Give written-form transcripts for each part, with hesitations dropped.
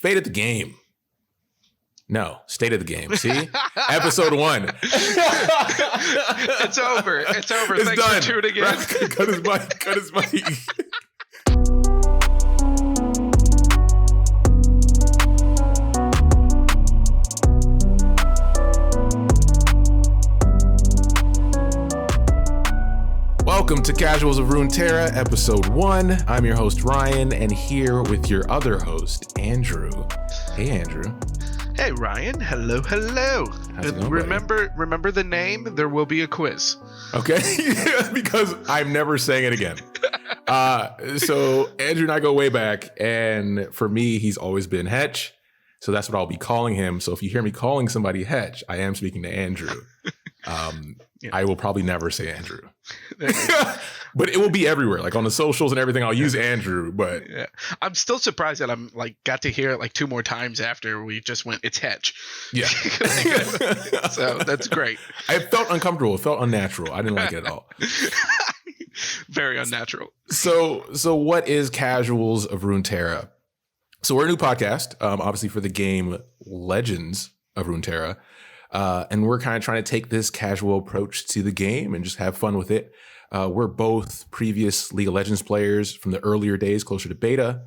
Fate of the game. No, state of the game. See? Episode 1. It's over. It's over. It's Thanks done. for tuning in. Cut his mic. Cut his mic. Welcome to Casuals of Runeterra, Episode 1. I'm your host, Ryan, and here with your other host, Andrew. Hey, Andrew. Hey, Ryan. Hello, hello. How's it going, Remember the name? There will be a quiz. Okay, because I'm never saying it again. So Andrew and I go way back, and for me, he's always been Hetch. So that's what I'll be calling him. So if you hear me calling somebody Hetch, I am speaking to Andrew. I will probably never say Andrew. But it will be everywhere, like on the socials and everything. I'll use Andrew, but yeah. I'm still surprised that I'm got to hear it like 2 more times after we just went, it's Hetch. Yeah. So that's great. It felt uncomfortable. It felt unnatural. I didn't like it at all. Very unnatural. So what is Casuals of Runeterra? So we're a new podcast, obviously for the game Legends of Runeterra. And we're kind of trying to take this casual approach to the game and just have fun with it. We're both previous League of Legends players from the earlier days, closer to beta,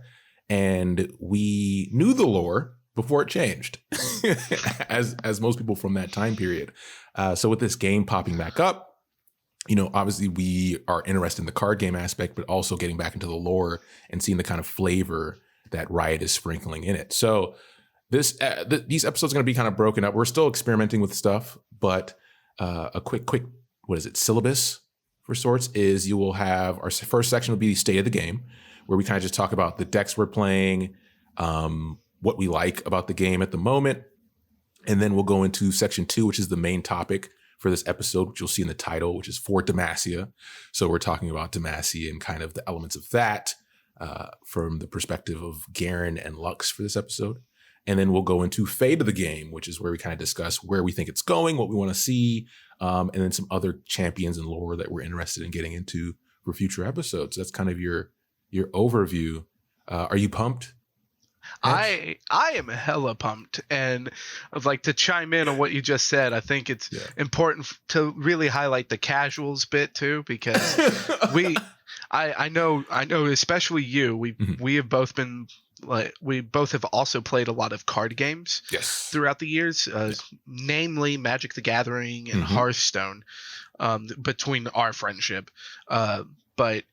and we knew the lore before it changed, as most people from that time period. So with this game popping back up, you know, obviously we are interested in the card game aspect, but also getting back into the lore and seeing the kind of flavor that Riot is sprinkling in it. So these episodes are going to be kind of broken up. We're still experimenting with stuff, but a quick, what is it, syllabus for sorts is you will have our first section will be the state of the game, where we kind of just talk about the decks we're playing, what we like about the game at the moment. And then we'll go into section 2, which is the main topic for this episode, which you'll see in the title, which is for Demacia. So we're talking about Demacia and kind of the elements of that from the perspective of Garen and Lux for this episode. And then we'll go into Fate of the game, which is where we kind of discuss where we think it's going, what we want to see, and then some other champions and lore that we're interested in getting into for future episodes. That's kind of your overview. Are you pumped? I am hella pumped, and I'd like to chime in on what you just said. I think it's important to really highlight the casuals bit too, because I know, especially you. We have both been. We both have also played a lot of card games throughout the years, namely Magic the Gathering and Hearthstone, between our friendship. But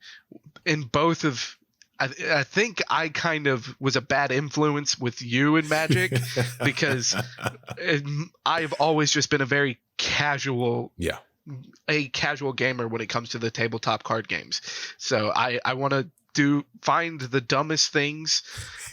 in both of, I think I kind of was a bad influence with you in Magic because I've always just been a very casual gamer when it comes to the tabletop card games. So I want to find the dumbest things.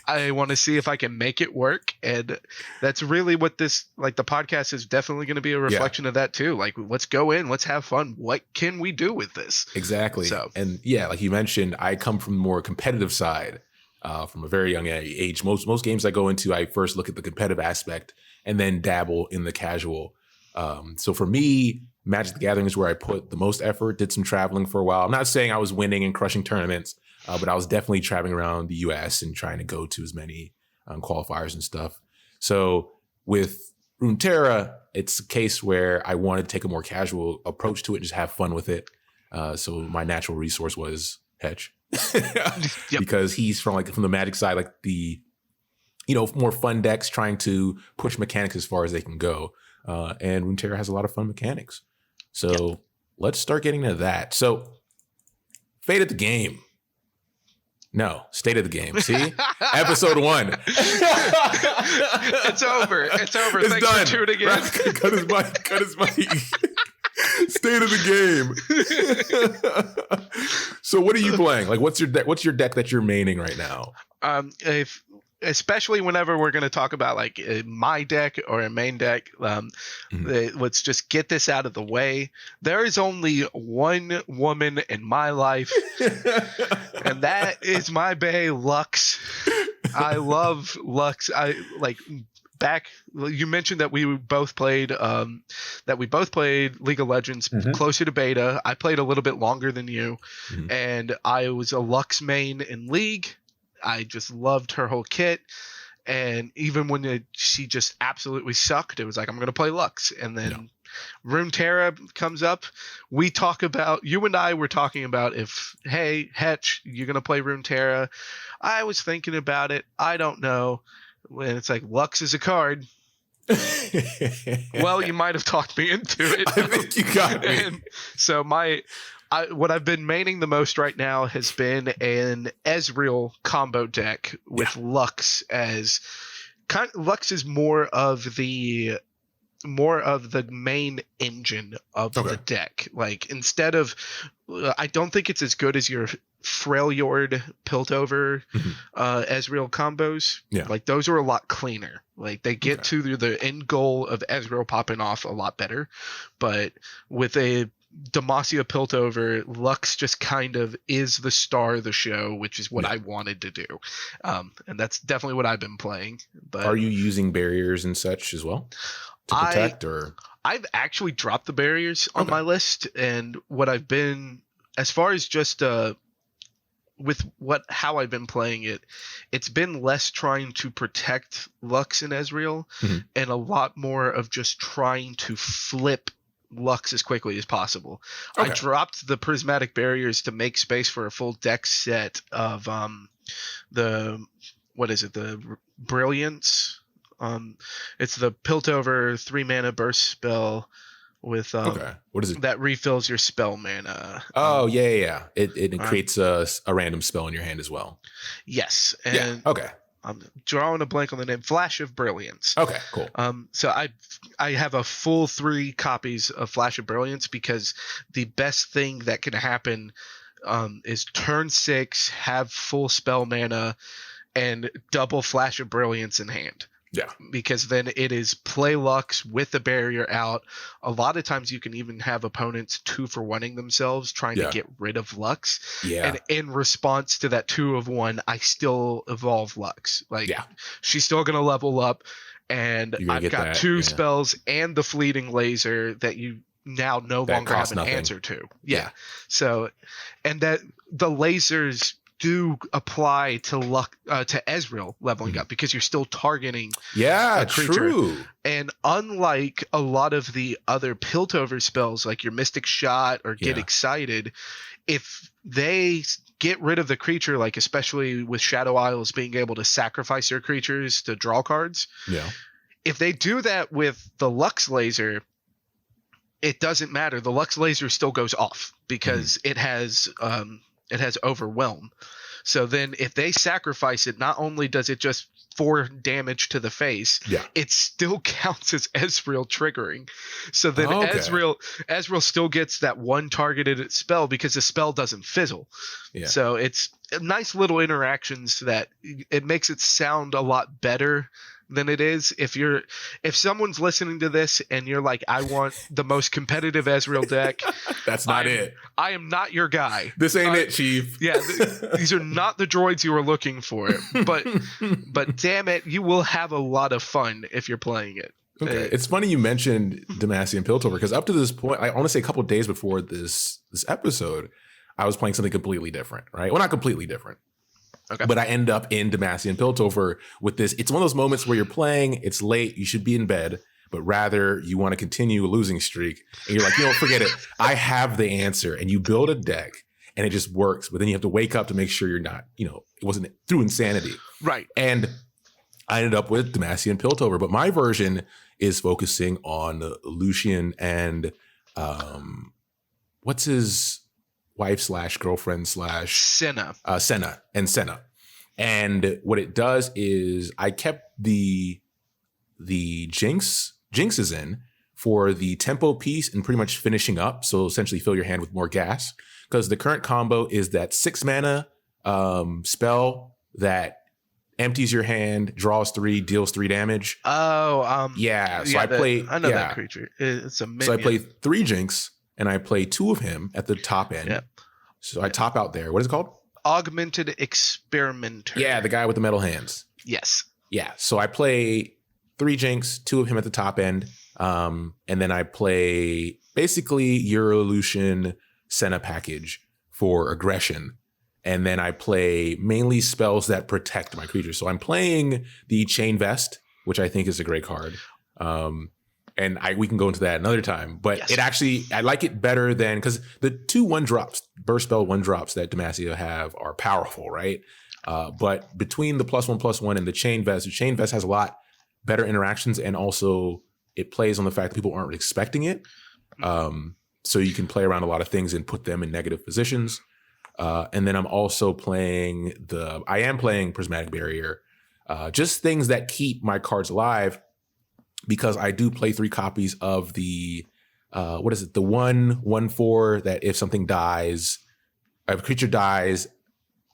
I want to see if I can make it work, and that's really what this, like, the podcast is definitely going to be a reflection of that too. Like, let's go in, let's have fun. What can we do with this? Exactly. So, and like you mentioned, I come from the more competitive side from a very young age. Most games I go into, I first look at the competitive aspect and then dabble in the casual. So for me, Magic the Gathering is where I put the most effort. Did some traveling for a while. I'm not saying I was winning and crushing tournaments. But I was definitely traveling around the U.S. and trying to go to as many qualifiers and stuff. So with Runeterra, it's a case where I wanted to take a more casual approach to it and just have fun with it. So my natural resource was Hetch, because he's from the Magic side, like the, more fun decks, trying to push mechanics as far as they can go. And Runeterra has a lot of fun mechanics. So let's start getting into that. So Fate of the game. No, state of the game. See? Episode 1. It's over. It's over. It's Thanks done. for tuning in. Cut his mic. State of the game. So what are you playing? Like, what's your deck that you're maining right now? Especially whenever we're going to talk about like my deck or a main deck, let's just get this out of the way. There is only one woman in my life, and that is my bae, Lux. I love Lux. You mentioned that we both played League of Legends closer to beta. I played a little bit longer than you, and I was a Lux main in League. I just loved her whole kit, And even when she just absolutely sucked, it was like, I'm going to play Lux. And then Runeterra comes up. You and I were talking about if, hey, Hetch, you're going to play Runeterra. I was thinking about it. I don't know. When it's like, Lux is a card. Well, you might have talked me into it. I think you got me. And so what I've been maining the most right now has been an Ezreal combo deck with Lux as Lux is more of the main engine of the deck. Like, instead of I don't think it's as good as your Freljord Piltover Ezreal combos. Like, those are a lot cleaner. Like, they get to the end goal of Ezreal popping off a lot better. But with a Demacia Piltover, Lux just kind of is the star of the show, which is what I wanted to do. And that's definitely what I've been playing. But are you using barriers and such as well to protect? I've actually dropped the barriers on my list, and what I've been, as far as just with how I've been playing it, it's been less trying to protect Lux and Ezreal, and a lot more of just trying to flip Lux as quickly as possible. I dropped the prismatic barriers to make space for a full deck set of the Brilliance. It's the Piltover 3-mana burst spell with what is it that refills your spell mana. It creates a random spell in your hand as well. Yes. And I'm drawing a blank on the name. Flash of Brilliance. Okay, cool. So I have a full 3 copies of Flash of Brilliance, because the best thing that can happen is turn 6, have full spell mana, and double Flash of Brilliance in hand. Yeah. Because then it is play Lux with the barrier out. A lot of times you can even have opponents 2-for-1ing themselves trying to get rid of Lux. Yeah. And in response to that 2-of-1, I still evolve Lux. Like, she's still going to level up. And I've got 2 spells and the fleeting laser that you now no longer have an answer to. Yeah. So, and that the lasers do apply to Ezreal leveling up, because you're still targeting a creature. True. And unlike a lot of the other Piltover spells, like your Mystic Shot or Get Excited, if they get rid of the creature, like especially with Shadow Isles being able to sacrifice their creatures to draw cards, if they do that with the Lux laser, it doesn't matter. The Lux laser still goes off because it has Overwhelm. So then if they sacrifice it, not only does it just 4 damage to the face, it still counts as Ezreal triggering. So then Ezreal still gets that 1 targeted spell, because the spell doesn't fizzle. So it's nice little interactions that it makes it sound a lot better than it is. If someone's listening to this and you're like, I want the most competitive Ezreal deck, that's not it. I am not your guy. This ain't it, Chief. These are not the droids you were looking for. But damn it, you will have a lot of fun if you're playing it. Okay, it's funny you mentioned Demacian Piltover, because up to this point, I want to say a couple of days before this episode, I was playing something completely different, right? Well, not completely different. Okay. But I end up in Demacian Piltover with this. It's one of those moments where you're playing, it's late, you should be in bed, but rather you want to continue a losing streak. And you're like, forget it. I have the answer. And you build a deck and it just works. But then you have to wake up to make sure you're not, it wasn't through insanity. Right. And I ended up with Demacian Piltover. But my version is focusing on Lucian and what's his wife / girlfriend / Senna. Senna. And what it does is I kept the jinxes in for the tempo piece and pretty much finishing up. So essentially fill your hand with more gas, because the current combo is that 6 mana spell that empties your hand, draws 3, deals 3 damage. So I know that creature. It's a minion. So I play 3 jinx and I play 2 of him at the top end. Yep. So I top out there. What is it called? Augmented Experimenter. Yeah, the guy with the metal hands. Yes. Yeah. So I play 3 jinx, 2 of him at the top end. And then I play basically Evolution Senna package for aggression. And then I play mainly spells that protect my creatures. So I'm playing the Chain Vest, which I think is a great card. And we can go into that another time. But it actually, I like it better than, because the 2 1-drops, burst spell 1-drops that Demacia have are powerful, right? But between the +1/+1 and the Chain Vest has a lot better interactions, and also it plays on the fact that people aren't expecting it. So you can play around a lot of things and put them in negative positions. And then I'm also playing Prismatic Barrier, just things that keep my cards alive, because I do play 3 copies of the, the 1/1/4 that if something dies, if a creature dies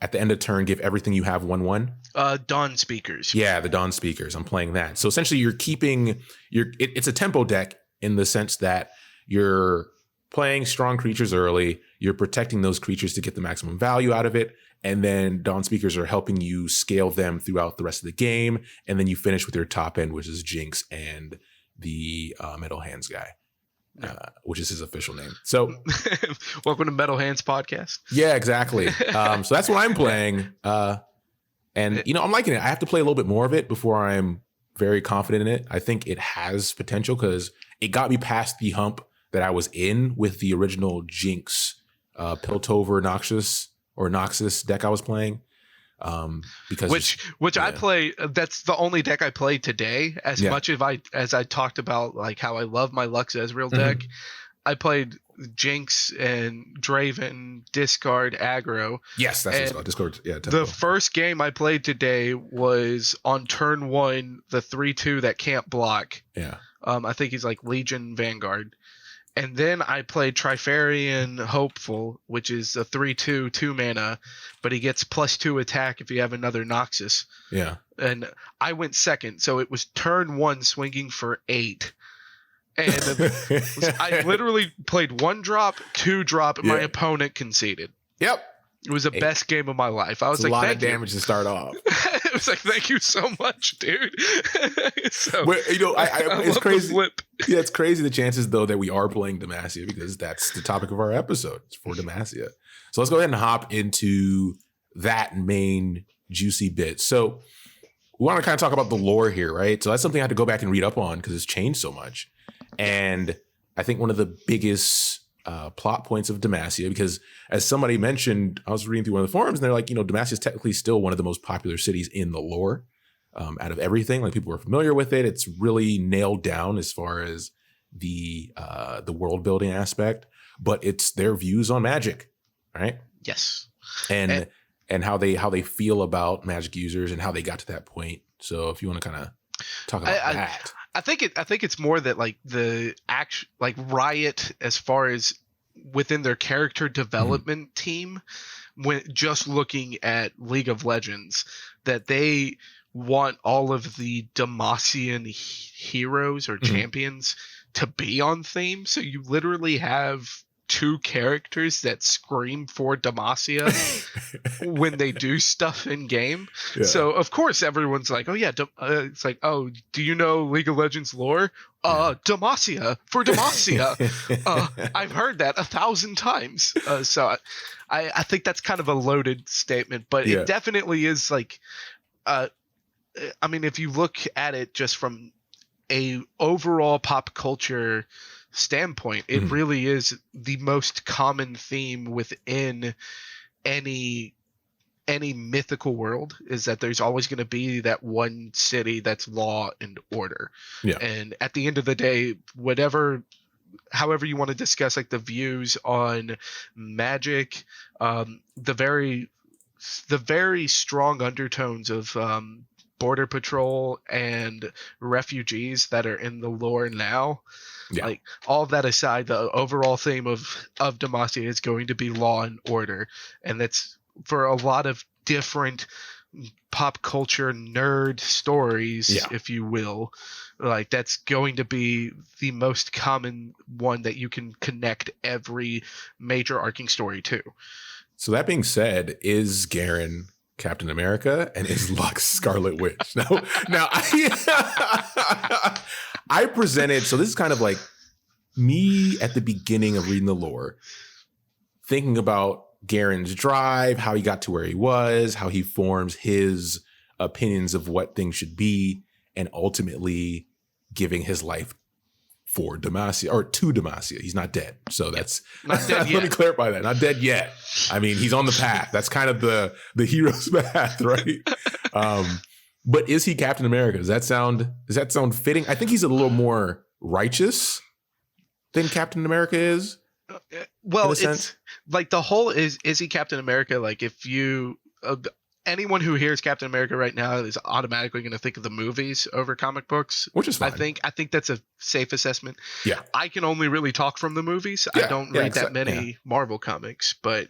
at the end of turn, give everything you have 1/1. Dawn Speakers. Yeah, the Dawn Speakers. I'm playing that. So essentially you're keeping it's a tempo deck in the sense that you're playing strong creatures early, you're protecting those creatures to get the maximum value out of it, and then Dawn Speakers are helping you scale them throughout the rest of the game, and then you finish with your top end, which is Jinx and the Metal Hands guy, which is his official name. So welcome to Metal Hands Podcast. Yeah, exactly. So that's what I'm playing. And, I'm liking it. I have to play a little bit more of it before I'm very confident in it. I think it has potential because it got me past the hump that I was in with the original Jinx, Piltover Noxus deck I was playing. Because I play. That's the only deck I played today. As much as I talked about like how I love my Lux Ezreal deck, I played Jinx and Draven, discard aggro. Yes, that's what it's called. Discord. Yeah. The first game I played today was on turn 1, the 3/2 that can't block. Yeah. I think he's like Legion Vanguard. And then I played Trifarian Hopeful, which is a 3/2 2-mana, but he gets +2 attack if you have another Noxus. Yeah. And I went second, so it was turn 1 swinging for 8. And I literally played 1-drop, 2-drop, and my opponent conceded. Yep. It was the best game of I was like, a lot of damage to start off. It was like, thank you so much, dude. So, it's crazy. Yeah, it's crazy the chances though that we are playing Demacia, because that's the topic of our episode. It's for Demacia. So let's go ahead and hop into that main juicy bit. So we want to kind of talk about the lore here, right? So that's something I had to go back and read up on because it's changed so much. And I think one of the biggest plot points of Demacia, because as somebody mentioned, I was reading through one of the forums and they're like, Demacia is technically still one of the most popular cities in the lore out of everything. Like people are familiar with it. It's really nailed down as far as the world building aspect, but it's their views on Magic, right? Yes. And how they feel about Magic users and how they got to that point. So if you want to kind of talk about that. I think it's more that like the Riot, as far as within their character development team, when just looking at League of Legends, that they want all of the Demacian heroes or champions to be on theme. So you literally have 2 characters that scream for Demacia when they do stuff in game. Yeah. So of course everyone's like, oh yeah, it's like, oh, do you know League of Legends lore? Demacia for Demacia. I've heard that 1,000 times. So I think that's kind of a loaded statement, but it definitely is like, I mean, if you look at it just from a overall pop culture standpoint, it really is the most common theme within any mythical world, is that there's always going to be that one city that's law and order. Yeah. And at the end of the day, however you want to discuss like the views on Magic, the very strong undertones of Border Patrol and refugees that are in the lore now. Yeah. Like all of that aside, the overall theme of Demacia is going to be law and order, and that's for a lot of different pop culture nerd stories, if you will. Like that's going to be the most common one that you can connect every major arcing story to. So that being said, is Garen Captain America and is Lux Scarlet Witch? Now I presented, so this is kind of like me at the beginning of reading the lore, thinking about Garen's drive, how he got to where he was, how he forms his opinions of what things should be, and ultimately giving his life for Demacia, or to Demacia. He's not dead. So that's not dead yet. Let me clarify that. Not dead yet. I mean, he's on the path. That's kind of the hero's path, right? But is he Captain America? Does that sound fitting? I think he's a little more righteous than Captain America is. Well, it's like the whole is he Captain America? Like, if you anyone who hears Captain America right now is automatically going to think of the movies over comic books, which is fine. I think that's a safe assessment. Yeah, I can only really talk from the movies. I don't read that many Marvel comics, but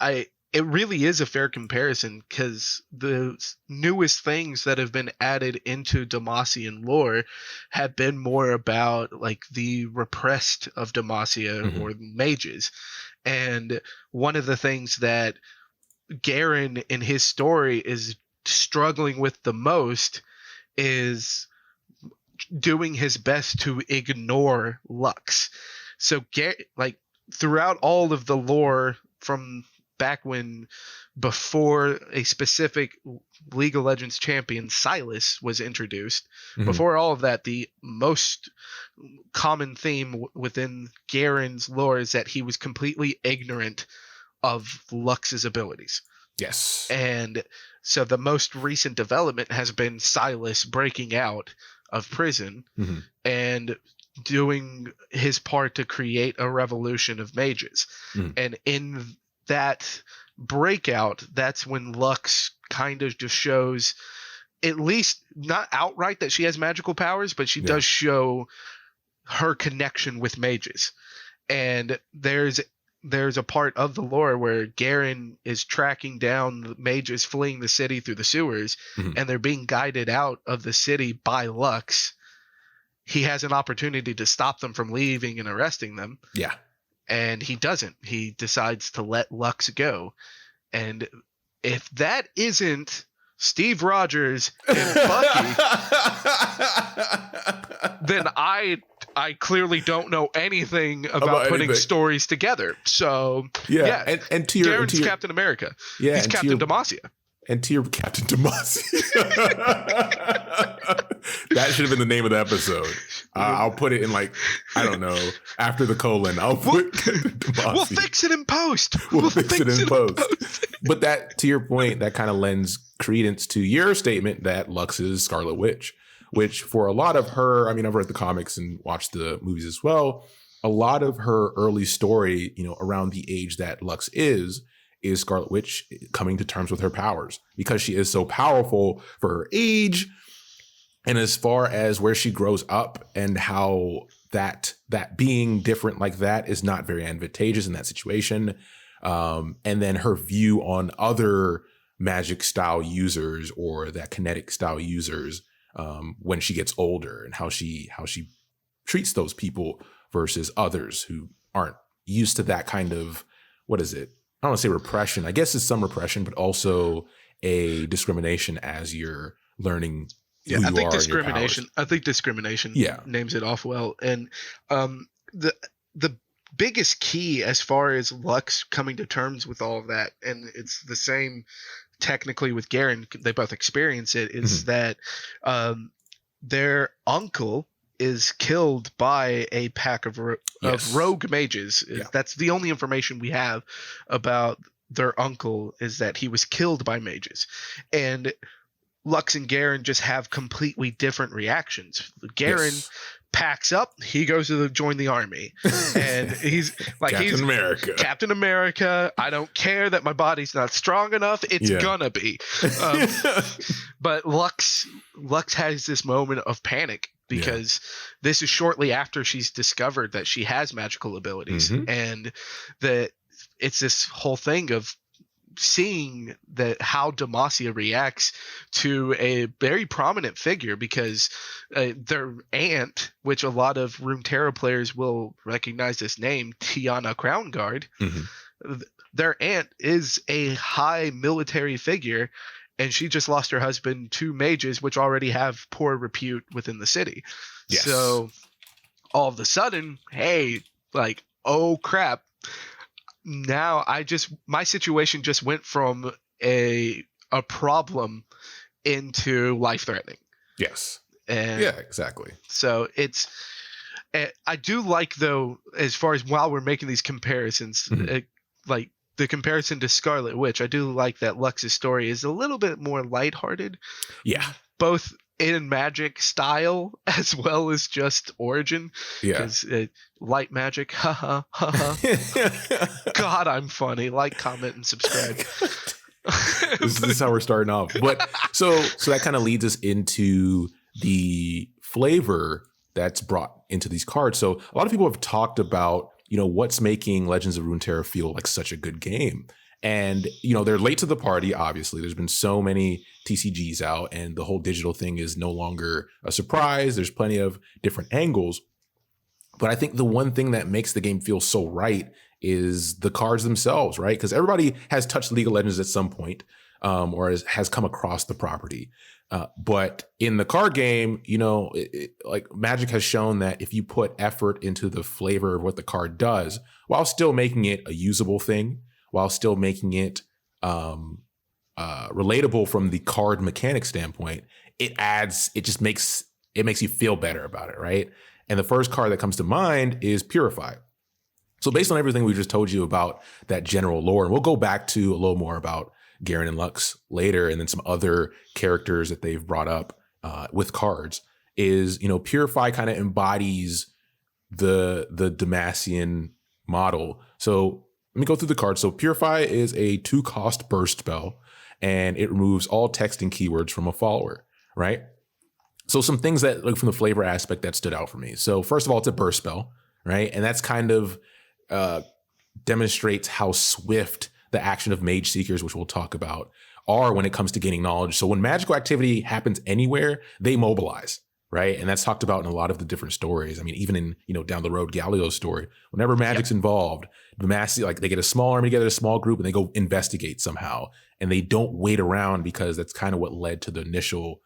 it really is a fair comparison, because the newest things that have been added into Demacian lore have been more about like the repressed of Demacia or mages. And one of the things that Garen in his story is struggling with the most is doing his best to ignore Lux. So like throughout all of the lore from back when, before a specific League of Legends champion, Silas, was introduced, before all of that, the most common theme within Garen's lore is that he was completely ignorant of Lux's abilities. Yes. And so the most recent development has been Silas breaking out of prison and doing his part to create a revolution of mages. And in that breakout, that's when Lux kind of just shows, at least not outright that she has magical powers, but she does show her connection with mages. And there's a part of the lore where Garen is tracking down the mages fleeing the city through the sewers, and they're being guided out of the city by Lux. He has an opportunity to stop them from leaving and arresting them. Yeah. And he doesn't. He decides to let Lux go. And if that isn't Steve Rogers and Bucky, then I clearly don't know anything about putting stories together. So and to your Garen's Captain America. Yeah, he's Captain Demacia. And to your Captain Demacia. That should have been the name of the episode. I'll put it in, like, I don't know, after the colon. I'll put Demacia. We'll fix it in post. We'll fix it in post. But that, to your point, that kind of lends credence to your statement that Lux is Scarlet Witch, which for a lot of her, I mean, I've read the comics and watched the movies as well. A lot of her early story, around the age that Lux is Scarlet Witch coming to terms with her powers, because she is so powerful for her age. And as far as where she grows up and how that being different like that is not very advantageous in that situation. And then her view on other magic style users or that kinetic style users when she gets older, and how she treats those people versus others who aren't used to that kind of, what is it? I don't want to say repression. I guess it's some repression, but also a discrimination as you're learning who you are. I think discrimination names it off well. And the biggest key as far as Lux coming to terms with all of that, and it's the same technically with Garen, they both experience it, is that their uncle is killed by a pack of rogue mages. That's the only information we have about their uncle, is that he was killed by mages. And Lux and Garen just have completely different reactions. Garen packs up, he goes to join the army, and he's like, Captain America. I don't care that my body's not strong enough. It's gonna be. But Lux has this moment of panic, because this is shortly after she's discovered that she has magical abilities, and that it's this whole thing of seeing that how Demacia reacts to a very prominent figure, because their aunt, which a lot of Runeterra players will recognize this name, Tiana Crownguard, their aunt is a high military figure, and she just lost her husband to mages, which already have poor repute within the city. So all of a sudden, hey, like, oh crap, now my situation just went from a problem into life threatening. Yes. And yeah, exactly. So I do like, though, as far as while we're making these comparisons, like the comparison to Scarlet Witch, I do like that Lux's story is a little bit more lighthearted. Yeah. Both in magic style as well as just origin. Yeah. Because light magic, haha, haha. God, I'm funny. Like, comment, and subscribe. This is how we're starting off. But so that kind of leads us into the flavor that's brought into these cards. So a lot of people have talked about, what's making Legends of Runeterra feel like such a good game. And, they're late to the party, obviously. There's been so many TCGs out, and the whole digital thing is no longer a surprise. There's plenty of different angles. But I think the one thing that makes the game feel so right is the cards themselves, right? Because everybody has touched League of Legends at some point, or has come across the property. But in the card game, like Magic has shown that if you put effort into the flavor of what the card does, while still making it a usable thing, while still making it relatable from the card mechanic standpoint, it makes you feel better about it, right? And the first card that comes to mind is Purify. So based on everything we just told you about that general lore, and we'll go back to a little more about Garen and Lux later, and then some other characters that they've brought up with cards, is, Purify kind of embodies the Demacian model. So let me go through the cards. So Purify is a 2-cost burst spell, and it removes all text and keywords from a follower, right? So some things that, like, from the flavor aspect that stood out for me. So first of all, it's a burst spell, right? And that's kind of demonstrates how swift the action of Mage Seekers, which we'll talk about, are when it comes to gaining knowledge. So when magical activity happens anywhere, they mobilize, right? And that's talked about in a lot of the different stories. I mean, even in, down the road, Galio's story, whenever magic's involved, the Demacia, like, they get a small army together, a small group, and they go investigate somehow. And they don't wait around, because that's kind of what led to the initial,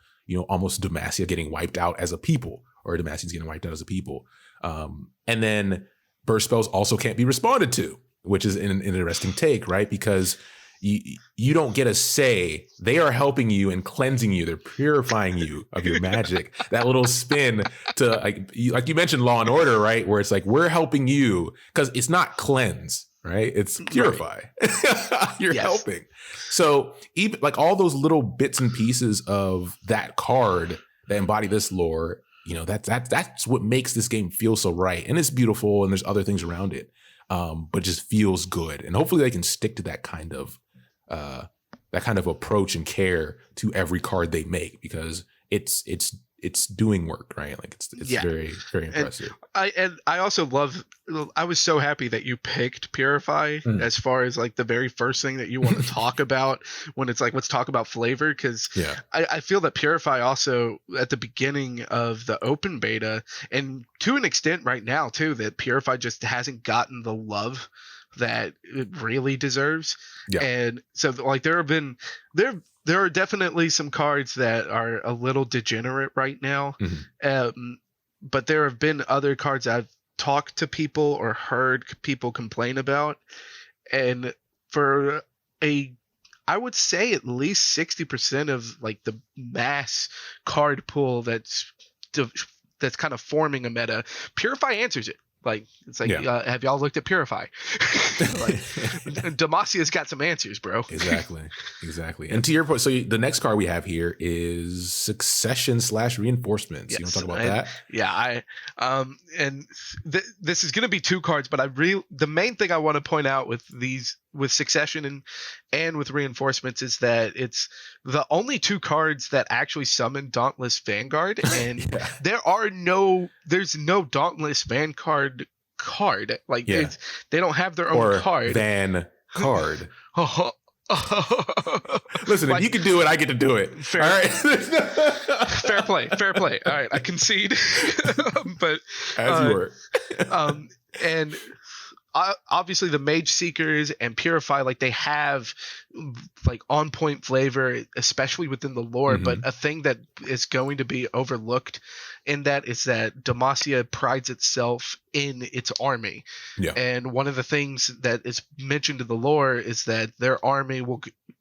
almost Demacia getting wiped out as a people, or Demacians getting wiped out as a people. And then burst spells also can't be responded to, which is an interesting take, right? Because you don't get a say. They are helping you and cleansing you. They're purifying you of your magic. That little spin to, like you mentioned, Law and Order, right? Where it's like, we're helping you, because it's not cleanse, right? It's purify. Right. You're helping. So even like all those little bits and pieces of that card that embody this lore, that's what makes this game feel so right. And it's beautiful, and there's other things around it. But just feels good, and hopefully they can stick to that kind of approach and care to every card they make, because it's doing work, right? Like it's very, very impressive. And I also love. I was so happy that you picked Purify as far as like the very first thing that you want to talk about when it's like, let's talk about flavor, because I feel that Purify also at the beginning of the open beta, and to an extent right now too, that Purify just hasn't gotten the love that it really deserves. And so like there are definitely some cards that are a little degenerate right now. But there have been other cards I've talked to people or heard people complain about, and for I would say at least 60% of like the mass card pool that's kind of forming a meta, Purify answers it. Like, it's like, have y'all looked at Purify? Like, Demacia's got some answers, bro. Exactly. And to your point, so the next card we have here is Succession / Reinforcements. You want to talk about that? Yeah, this is going to be 2 cards, but the main thing I want to point out with Succession and with Reinforcements is that it's the only 2 cards that actually summon Dauntless Vanguard, and there's no Dauntless Vanguard card. Like they don't have their own card. Van card. Listen, if you can do it, I get to do it. Fair, all right. Fair play. All right, I concede. But as you were. And obviously the Mage Seekers and Purify, like they have like on point flavor, especially within the lore. But a thing that is going to be overlooked in that is that Demacia prides itself in its army. Yeah. And one of the things that is mentioned in the lore is that their army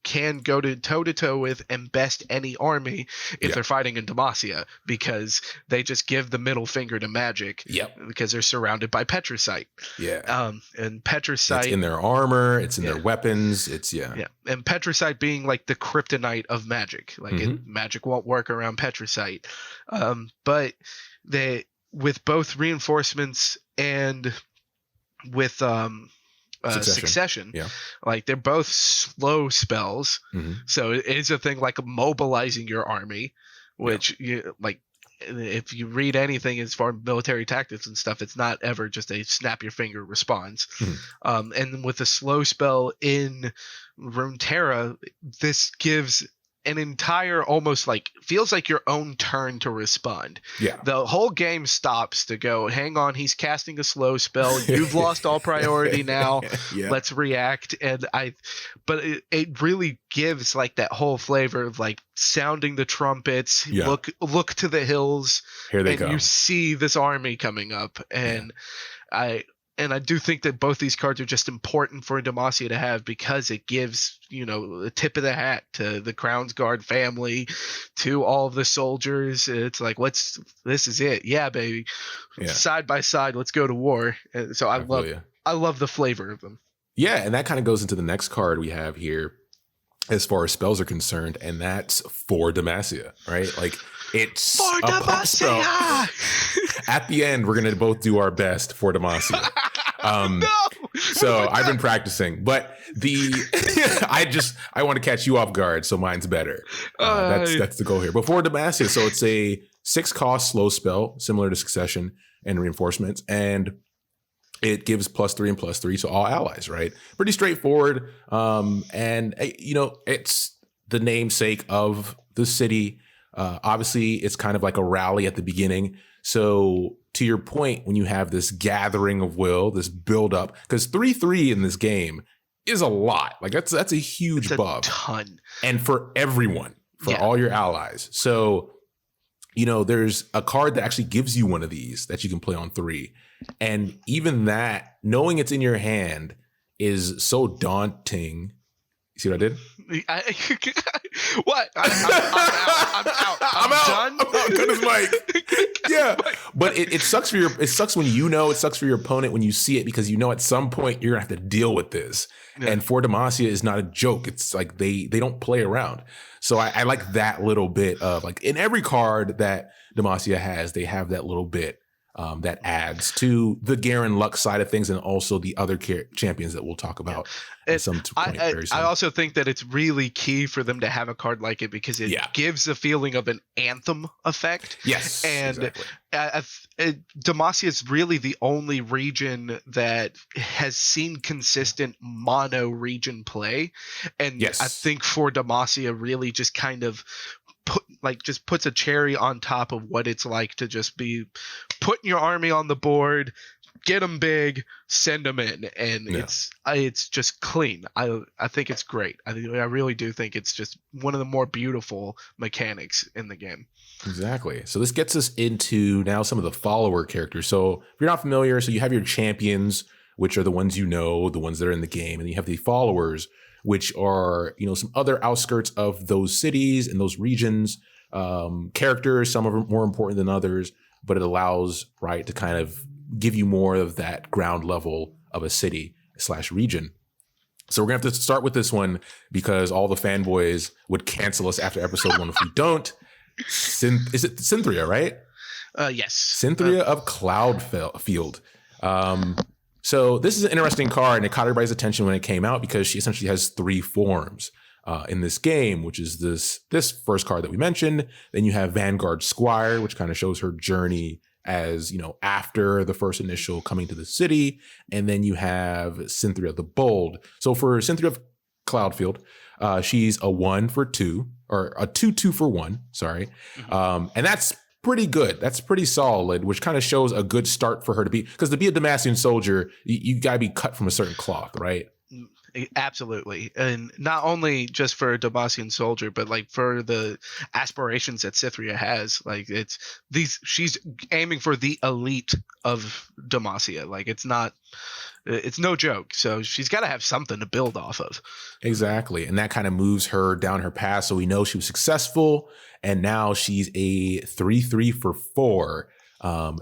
can go to toe-to-toe with and best any army if they're fighting in Demacia, because they just give the middle finger to magic. Yep. Because they're surrounded by Petricite. Yeah. And Petricite... It's in their armor. It's in their weapons. It's, Yeah. And Petricite being like the kryptonite of magic. Like magic won't work around Petricite. But they... with both reinforcements and with succession, like they're both slow spells. So it is a thing like mobilizing your army, which you like. If you read anything as far as military tactics and stuff, it's not ever just a snap your finger response. And with the slow spell in Runeterra, this gives an entire, almost like, feels like your own turn to respond. Yeah. The whole game stops to go, hang on, he's casting a slow spell. You've lost all priority now. Let's react. But it really gives like that whole flavor of like sounding the trumpets, look to the hills. Here they go. You see this army coming up. And I do think that both these cards are just important for Demacia to have, because it gives, the tip of the hat to the Crown's Guard family, to all of the soldiers. It's like, this is it. Yeah, baby. Yeah. Side by side, let's go to war. And so I love the flavor of them. Yeah, and that kind of goes into the next card we have here as far as spells are concerned, and that's for Demacia, right? Like, it's for a pump spell. At the end, we're going to both do our best for Demacia. So I've been practicing, but I want to catch you off guard, so mine's better. That's the goal here. But for Demacia, so it's a 6-cost slow spell, similar to Succession and Reinforcements, and it gives +3 and +3 to all allies, right? Pretty straightforward. And it's the namesake of the city. Obviously, it's kind of like a rally at the beginning. So to your point, when you have this gathering of will, this build up, because 3/3 in this game is a lot. Like that's a huge buff. A ton. And for everyone, for all your allies. So, there's a card that actually gives you one of these that you can play on 3. And even that, knowing it's in your hand, is so daunting. You see what I did? What? I'm out. I'm done. I'm out. Good as Mike. Yeah, but it sucks for it sucks when it sucks for your opponent when you see it, because at some point you're gonna have to deal with this. Yeah. And for Demacia is not a joke. It's like they don't play around. So I like that little bit of, like, in every card that Demacia has, they have that little bit that adds to the Garen Lux side of things, and also the other champions that we'll talk about at some point very soon. I also think that it's really key for them to have a card like it, because it gives a feeling of an anthem effect. Yes, and exactly. Demacia is really the only region that has seen consistent mono region play, and I think for Demacia really just kind of puts a cherry on top of what it's like to just be putting your army on the board, get them big, send them in, and it's just clean. I think it's great. I really do think it's just one of the more beautiful mechanics in the game. Exactly. So this gets us into now some of the follower characters. So if you're not familiar, so you have your champions, which are the ones the ones that are in the game, and you have the followers, which are, some other outskirts of those cities and those regions, characters. Some are more important than others, but it allows, right, to kind of give you more of that ground level of a city/region. So we're going to have to start with this one, because all the fanboys would cancel us after episode 1 if we don't. Is it Cynthia, right? Yes. Cynthia of Cloudfield. So this is an interesting card, and it caught everybody's attention when it came out, because she essentially has 3 forms in this game, which is this first card that we mentioned. Then you have Vanguard Squire, which kind of shows her journey as, after the first initial coming to the city. And then you have Cynthia the Bold. So for Cynthia of Cloudfield, she's a 1 for 2, or a 2/2 for 1, sorry. And that's pretty good. That's pretty solid, which kind of shows a good start for her to be, because to be a Demacian soldier, you got to be cut from a certain cloth, right? Absolutely, and not only just for a Demacian soldier, but like for the aspirations that Cytherea has. Like she's aiming for the elite of Demacia. Like it's no joke. So she's got to have something to build off of. Exactly, and that kind of moves her down her path. So we know she was successful, and now she's a 3/3 for 4.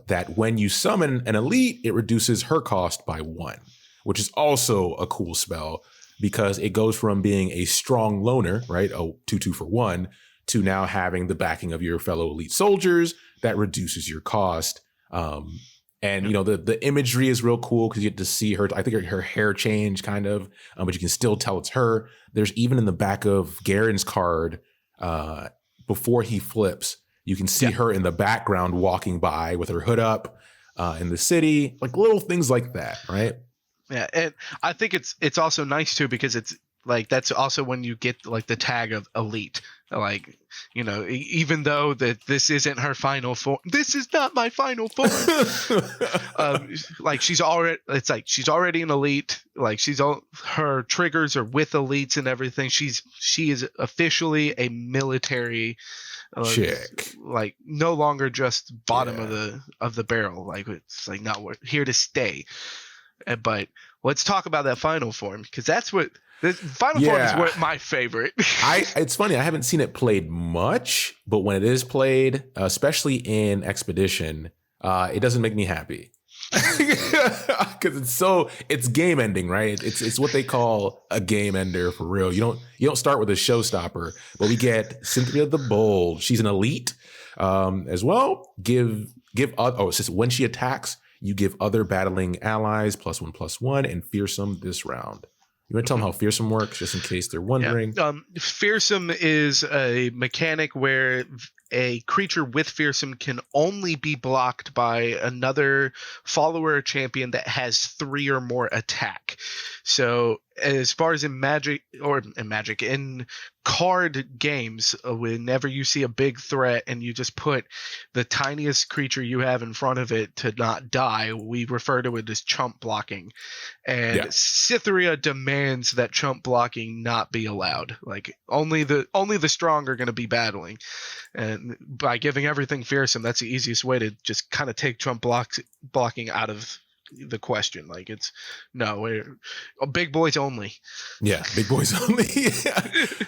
That when you summon an elite, it reduces her cost by 1. Which is also a cool spell because it goes from being a strong loner, right, a 2/2 for 1, to now having the backing of your fellow elite soldiers that reduces your cost. And, you know, the imagery is real cool because you get to see her. I think her hair change kind of, but you can still tell it's her. There's even in the back of Garen's card, before he flips, you can see her in the background walking by with her hood up in the city, like little things like that, right? Yeah, and I think it's also nice too because it's like that's also when you get like the tag of elite. Like, you know, even though that this isn't her final form, this is not my final form. Like she's already an elite. Like her triggers are with elites and everything. She is officially a military chick. Like no longer just bottom of the barrel. Like it's like, no, we're here to stay. But let's talk about that final form because that's what the final form is my favorite. It's funny. I haven't seen it played much, but when it is played, especially in Expedition, it doesn't make me happy because it's game ending, right? It's what they call a game ender for real. You don't start with a showstopper, but we get Cytherea the Bold. She's an elite as well. It's just when she attacks, you give other battling allies +1/+1 and fearsome this round. You want to tell them how fearsome works, just in case they're wondering? Yeah. Fearsome is a mechanic where a creature with fearsome can only be blocked by another follower or champion that has 3 or more attack. So as far as in card games, whenever you see a big threat and you just put the tiniest creature you have in front of it to not die, we refer to it as chump blocking. And Cytherea demands that chump blocking not be allowed. Like only the strong are going to be battling. And by giving everything fearsome, that's the easiest way to just kind of take chump blocking out of the question. Like it's we're big boys only. Yeah, big boys only.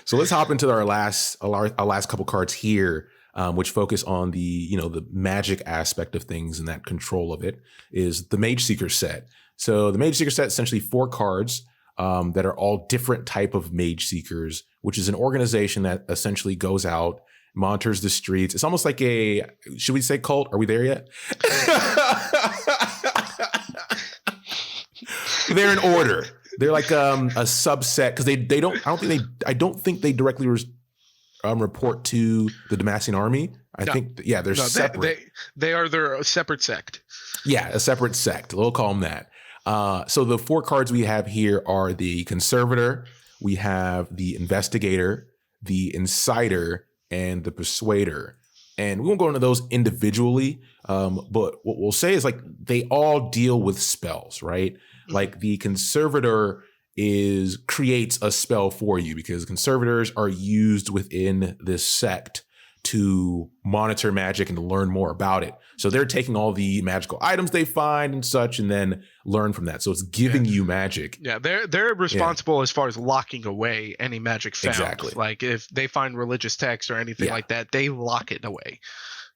So let's hop into our last couple cards here, which focus on the magic aspect of things and that control of it. Is the Mage Seeker set. So the Mage Seeker set is essentially 4 cards that are all different type of Mage Seekers, which is an organization that essentially goes out, monitors the streets. It's almost like should we say cult? Are we there yet? They're in order. They're like a subset because I don't think they directly report to the Demacian army. I think they're separate. They are their separate sect. Yeah, a separate sect. We'll call them that. So the 4 cards we have here are the Conservator, we have the Investigator, the Insider, and the Persuader. And we won't go into those individually, but what we'll say is like they all deal with spells, right? Like the Conservator creates a spell for you because conservators are used within this sect to monitor magic and to learn more about it. So they're taking all the magical items they find and such and then learn from that. So it's giving you magic. Yeah, they're responsible as far as locking away any magic found. Exactly. Like if they find religious text or anything like that, they lock it away.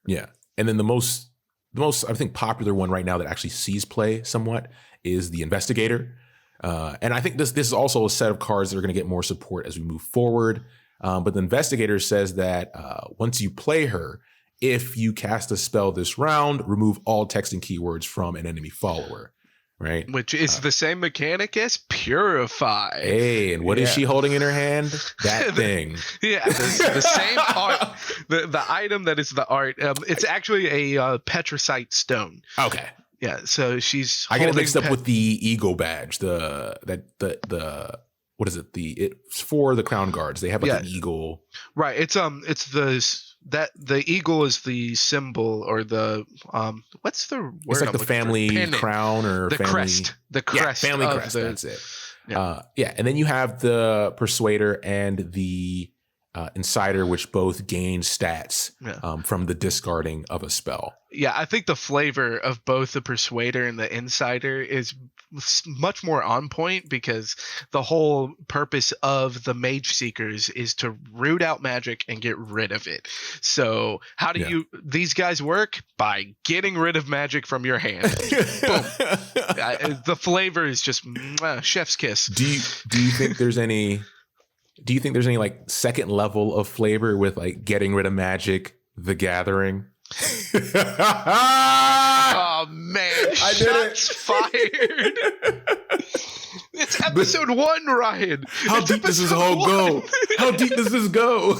Yeah. And then the most I think popular one right now that actually sees play somewhat is the Investigator. And I think this is also a set of cards that are going to get more support as we move forward. But the Investigator says that once you play her, if you cast a spell this round, remove all text and keywords from an enemy follower, right? Which is the same mechanic as Purify. Hey, and what is she holding in her hand? That thing. Yeah, the same art. The item that is the art. It's actually a Petricite stone. Okay. Yeah, so she's. I get it mixed up with the Eagle badge. What is it? It's for the Crown Guards. They have like an eagle. Right. It's the eagle is the symbol or the what's the word? It's like the family crown or the family crest. The crest. Yeah, family crest. That's it. And then you have the Persuader and the Insider, which both gain stats from the discarding of a spell. Yeah, I think the flavor of both the Persuader and the Insider is much more on point, because the whole purpose of the Mage Seekers is to root out magic and get rid of it. So how do these guys work? By getting rid of magic from your hand. Boom. The flavor is just chef's kiss. Do you think there's any like second level of flavor with like getting rid of magic, the Gathering? Oh man, shots fired. It's episode 1, Ryan. How deep does this all go? How deep does this go?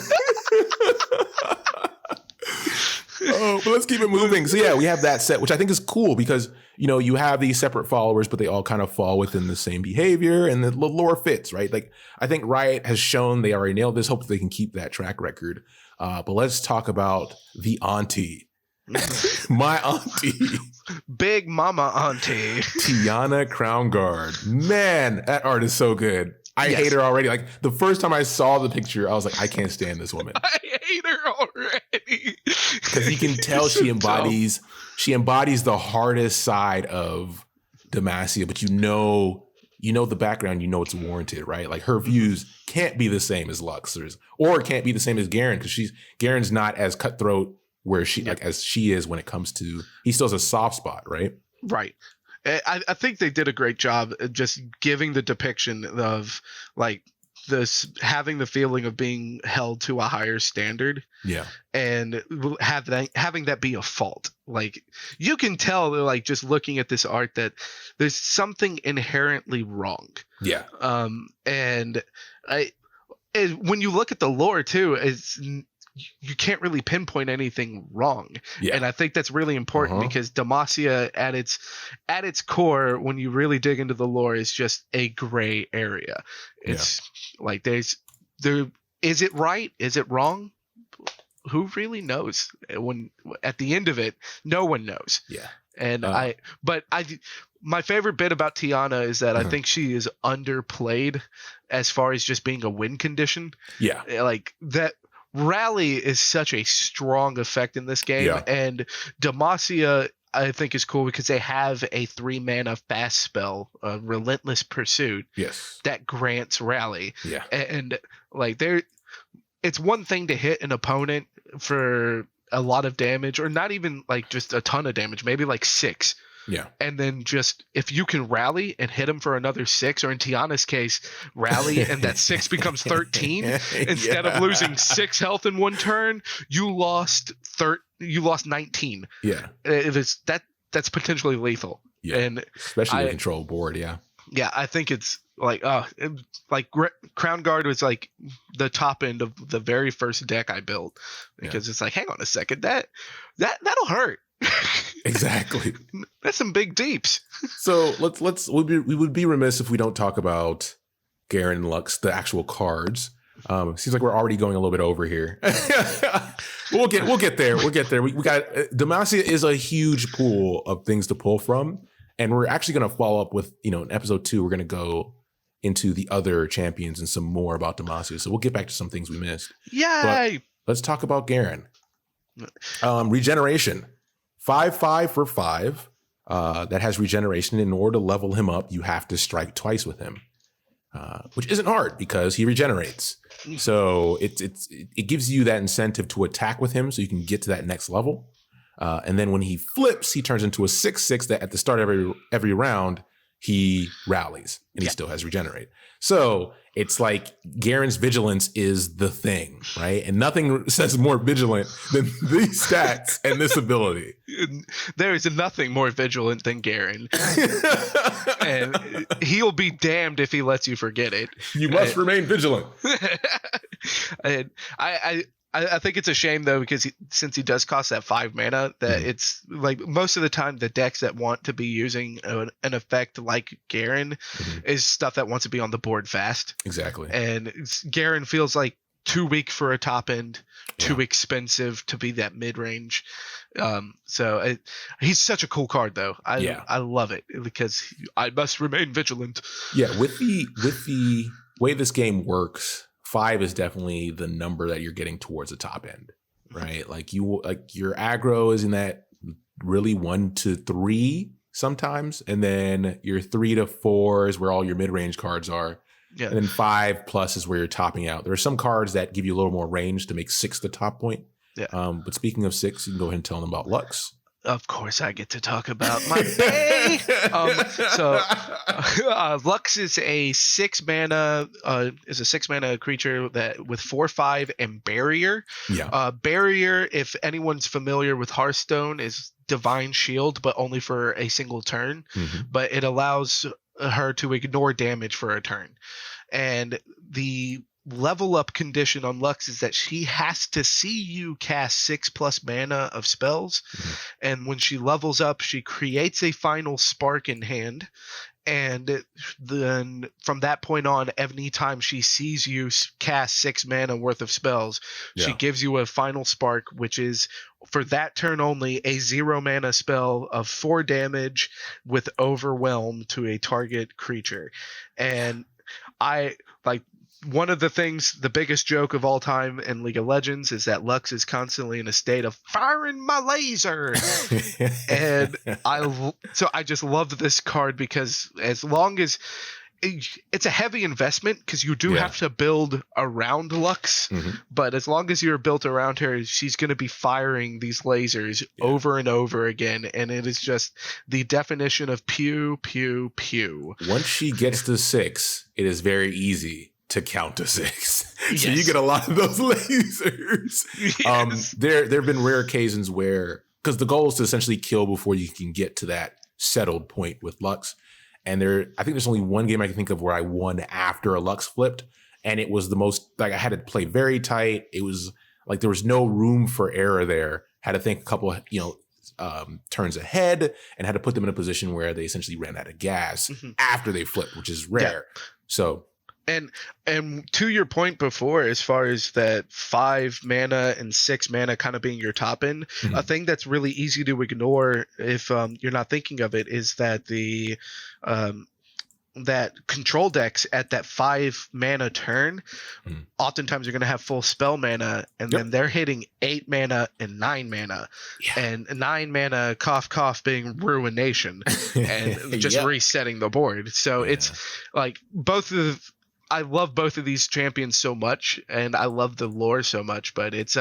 But let's keep it moving. So yeah, we have that set, which I think is cool because, you have these separate followers, but they all kind of fall within the same behavior and the lore fits, right? Like, I think Riot has shown they already nailed this. Hopefully they can keep that track record. But let's talk about the auntie. My auntie. Big mama auntie. Tiana Crownguard. Man, that art is so good. I hate her already. Like, the first time I saw the picture, I was like, I can't stand this woman. I hate her already. Because you can tell she embodies the hardest side of Demacia, but you know the background, it's warranted, right? Like, her views can't be the same as Lux's, or it can't be the same as Garen, because Garen's not as cutthroat where she as she is when it comes to, he still has a soft spot, right? Right. I think they did a great job at just giving the depiction of like this, having the feeling of being held to a higher standard. Yeah. And having that be a fault. Like, you can tell, like, just looking at this art, that there's something inherently wrong. Yeah. And when you look at the lore too, you can't really pinpoint anything wrong. Yeah. And I think that's really important because Demacia at its core, when you really dig into the lore, is just a gray area. It's like is it right? Is it wrong? Who really knows? When at the end of it, no one knows. Yeah. And my favorite bit about Tiana is that I think she is underplayed as far as just being a win condition. Yeah. Like, that rally is such a strong effect in this game. Yeah. And Demacia, I think, is cool because they have a 3-mana fast spell, Relentless Pursuit. Yes. That grants rally. Yeah. And like, it's one thing to hit an opponent for a lot of damage, or not even like just a ton of damage, maybe like 6. Yeah. And then just, if you can rally and hit him for another 6, or in Tiana's case, rally and that 6 becomes 13, instead of losing 6 health in one turn, you lost 19. Yeah. That's potentially lethal. Yeah. And especially with control board. Yeah. Yeah. I think it's like, Crown Guard was like the top end of the very first deck I built, because it's like, hang on a second, that'll hurt. Exactly. That's some big deeps. So we would be remiss if we don't talk about Garen Lux, the actual cards. Seems like we're already going a little bit over here. We'll get there. We got Demacia is a huge pool of things to pull from, and we're actually going to follow up with, in episode 2, we're going to go into the other champions and some more about Demacia. So we'll get back to some things we missed. Yay! But let's talk about Garen. Regeneration. 5/5 for 5. That has regeneration. In order to level him up, you have to strike twice with him, which isn't hard because he regenerates. So it gives you that incentive to attack with him, so you can get to that next level. And then when he flips, he turns into a 6/6 that at the start of every round he rallies, and he still has regenerate. So it's like Garen's vigilance is the thing, right? And nothing says more vigilant than these stats and this ability. There is nothing more vigilant than Garen. And he'll be damned if he lets you forget it. You must remain vigilant. And I think it's a shame, though, because since he does cost that 5 mana, that it's like most of the time the decks that want to be using an effect like Garen is stuff that wants to be on the board fast. Exactly. And Garen feels like too weak for a top end, too expensive to be that mid range. He's such a cool card though. I love it because I must remain vigilant. Yeah, with the way this game works, 5 is definitely the number that you're getting towards the top end, right? Like your aggro is in that really 1 to 3 sometimes, and then your 3 to 4 is where all your mid range cards are. Yeah. And then 5 plus is where you're topping out. There are some cards that give you a little more range to make 6 the top point. Yeah. But speaking of 6, you can go ahead and tell them about Lux. Of course, I get to talk about my Bay. Lux is a 6 mana creature that with 4/5 and barrier. Yeah. Barrier, if anyone's familiar with Hearthstone, is Divine Shield, but only for a single turn. Mm-hmm. But it allows her to ignore damage for a turn. And the level up condition on Lux is that she has to see you cast 6+ mana of spells. Mm-hmm. And when she levels up, she creates a final spark in hand. And then from that point on, any time she sees you cast 6 mana worth of spells, she gives you a final spark, which is for that turn only a 0 mana spell of 4 damage with overwhelm to a target creature. And one of the things, the biggest joke of all time in League of Legends is that Lux is constantly in a state of firing my laser. And I just loved this card because as long as it's a heavy investment because you do have to build around Lux, but as long as you're built around her, she's going to be firing these lasers over and over again. And it is just the definition of pew, pew, pew. Once she gets to 6, it is very easy to count to 6. So you get a lot of those lasers. Yes. There have been rare occasions where, because the goal is to essentially kill before you can get to that settled point with Lux. And I think there's only one game I can think of where I won after a Lux flipped. And it was the most, like I had to play very tight. It was like there was no room for error there. Had to think a couple, turns ahead and had to put them in a position where they essentially ran out of gas after they flipped, which is rare. Yeah. So. And to your point before, as far as that 5 mana and 6 mana kind of being your top end, a thing that's really easy to ignore if you're not thinking of it is that that control decks at that 5 mana turn, oftentimes you're going to have full spell mana, and then they're hitting 8 mana and 9 mana, and 9 mana cough being ruination and just resetting the board. So it's like I love both of these champions so much, and I love the lore so much, but it's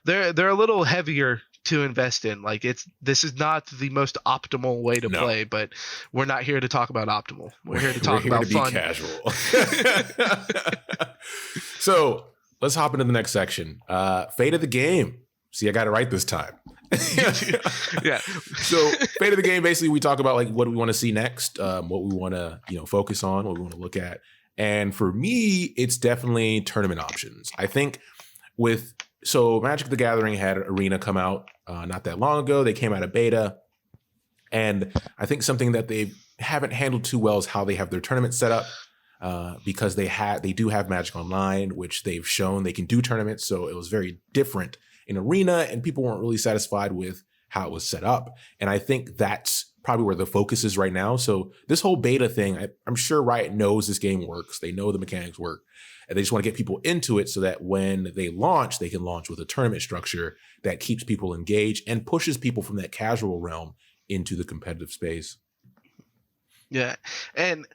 they're a little heavier to invest in. Like this is not the most optimal way to play, but we're not here to talk about optimal. We're here to talk about fun. Casual. So let's hop into the next section. Fate of the game. See, I got it right this time. Yeah. So fate of the game, basically we talk about like what we want to see next, what we want to focus on, what we want to look at. And for me, it's definitely tournament options. I think Magic the Gathering had Arena come out not that long ago. They came out of beta. And I think something that they haven't handled too well is how they have their tournament set up because they do have Magic Online, which they've shown they can do tournaments. So it was very different in Arena and people weren't really satisfied with how it was set up. And I think that's probably where the focus is right now. So this whole beta thing, I'm sure Riot knows this game works. They know the mechanics work. And they just want to get people into it so that when they launch, they can launch with a tournament structure that keeps people engaged and pushes people from that casual realm into the competitive space. Yeah. And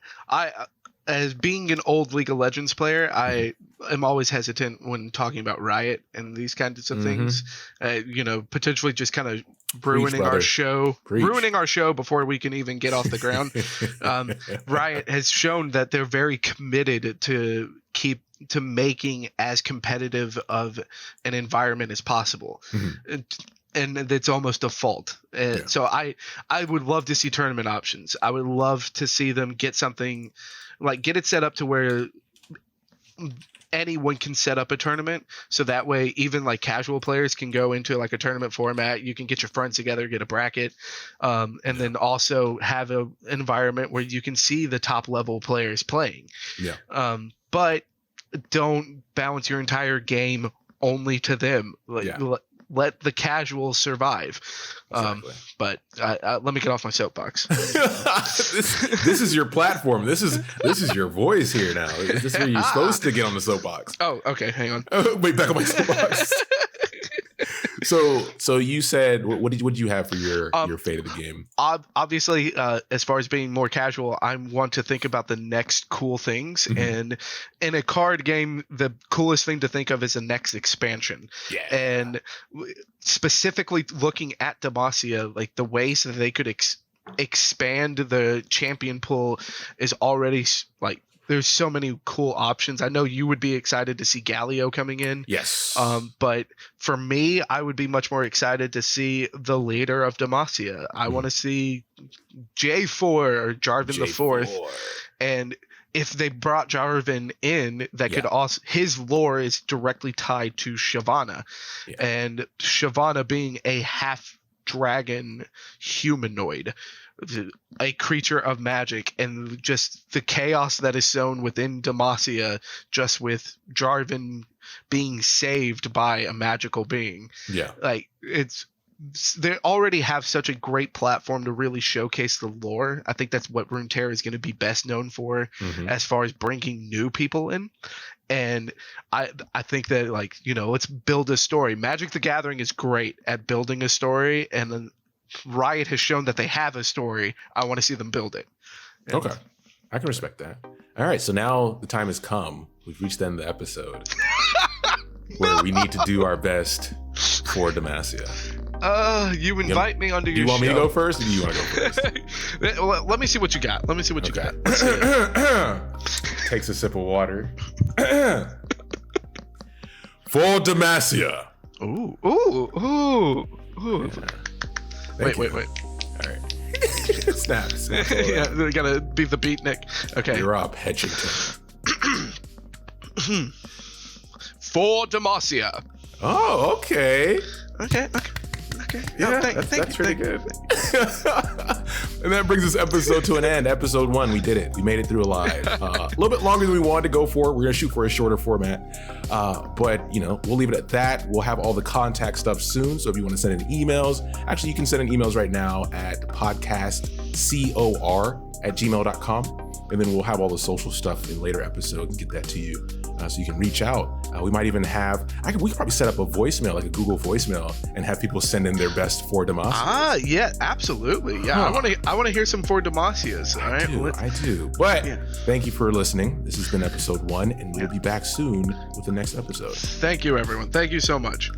as being an old League of Legends player, I am always hesitant when talking about Riot and these kinds of things. Potentially just kind of ruining our show before we can even get off the ground. Riot has shown that they're very committed to making as competitive of an environment as possible. And it's almost a fault. So I would love to see tournament options. I would love to see them get something like get it set up to where anyone can set up a tournament. So that way, even like casual players can go into like a tournament format. You can get your friends together, get a bracket, and then also have an environment where you can see the top level players playing. Yeah. But don't balance your entire game only to them. Let the casuals survive. Exactly. But let me get off my soapbox. this is your platform. This is your voice here now. This is where you're supposed to get on the soapbox. Oh, okay. Hang on. Wait, back on my soapbox. So you said what did you have for your fate of the game? Obviously, as far as being more casual, I want to think about the next cool things. Mm-hmm. And in a card game, the coolest thing to think of is the next expansion. Yeah. And specifically looking at Demacia, like the ways that they could expand the champion pool is already like. There's so many cool options. I know you would be excited to see Galio coming in. Yes. But for me, I would be much more excited to see the leader of Demacia. I want to see J4 or Jarvan the Fourth. And if they brought Jarvan in, that could also, his lore is directly tied to Shyvana. Yeah. And Shyvana being a half dragon humanoid, a creature of magic, and just the chaos that is sown within Demacia, just with Jarvan being saved by a magical being. Yeah. Like they already have such a great platform to really showcase the lore. I think that's what Runeterra is going to be best known for, as far as bringing new people in. And I think that, like, let's build a story. Magic the Gathering is great at building a story, and then Riot has shown that they have a story. I want to see them build it. Okay. I can respect that. All right. So now the time has come. We've reached the end of the episode where we need to do our best for Demacia. You invite me onto your show. Do you want me to go first, or do you want to go first? Let me see what you got. You got. Takes a sip of water. For Demacia. Ooh. Yeah. Wait. All right. Snap. Yeah, they gotta be the beatnik. Okay. You're up, Hedgington. For Demacia. Oh, okay. Okay. Yeah, that's pretty good. And that brings this episode to an end. Episode 1, we did it. We made it through alive. A little bit longer than we wanted to go for. We're going to shoot for a shorter format. But, we'll leave it at that. We'll have all the contact stuff soon. So if you want to send in emails, actually, you can send in emails right now at podcastcor@gmail.com. And then we'll have all the social stuff in later episodes and get that to you. So you can reach out. We might even have, we could probably set up a voicemail, like a Google voicemail, and have people send in their best for Demacia. Yeah, absolutely. Yeah, I want to hear some for Demacias. All right, I do. But thank you for listening. This has been episode 1, and we'll be back soon with the next episode. Thank you, everyone. Thank you so much.